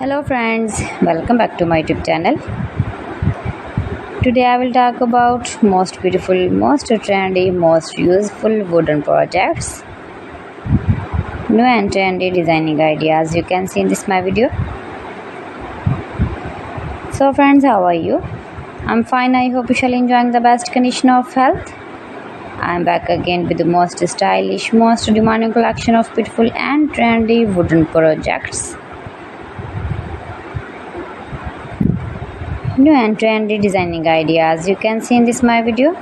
Hello friends, welcome back to my YouTube channel. Today I will talk about most beautiful, most trendy, most useful wooden projects. New and trendy designing ideas you can see in this my video. So friends, how are you? I'm fine. I hope you shall enjoying the best condition of health. I'm back again with the most stylish, most demanding collection of beautiful and trendy wooden projects. New and trendy designing ideas you can see in this my video.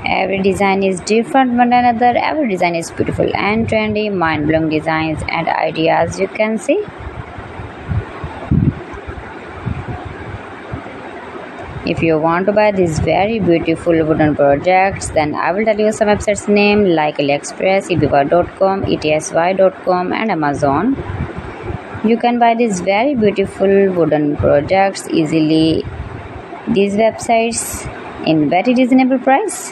Every design is different one another. Every design is beautiful and trendy, mind-blowing designs and ideas you can see. If you want to buy these very beautiful wooden projects, then I will tell you some websites name like AliExpress, eBay.com, etsy.com and Amazon. You can buy these very beautiful wooden projects easily. These websites in very reasonable price.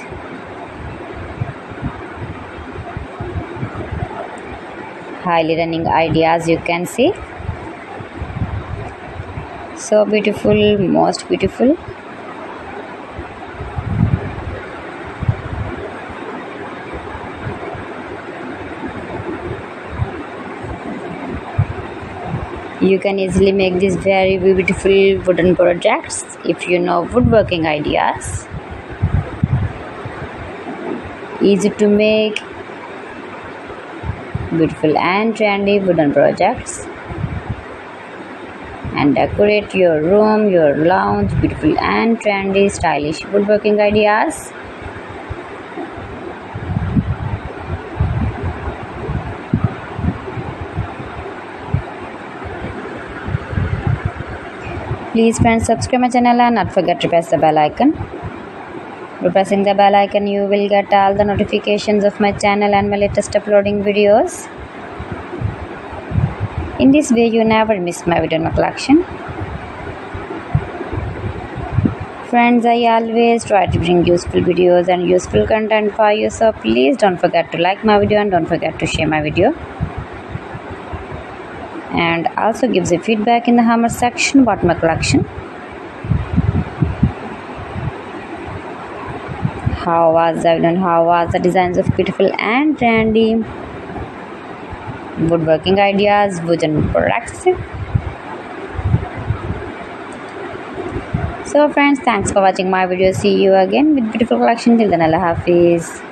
Highly running ideas you can see. So beautiful, most beautiful. You can easily make these very beautiful wooden projects if you know woodworking ideas. Easy to make beautiful and trendy wooden projects and decorate your room, your lounge, beautiful and trendy stylish woodworking ideas. Please friends, subscribe my channel and not forget to press the bell icon. By pressing the bell icon, you will get all the notifications of my channel and my latest uploading videos. In this way, you never miss my video in my collection. Friends, I always try to bring useful videos and useful content for you, so please don't forget to like my video and don't forget to share my video. And also gives a feedback in the comment section about my collection. How was the video and how was the designs of beautiful and trendy woodworking ideas, wooden products. So friends, thanks for watching my video. See you again with beautiful collection. Till then, Allah Hafiz.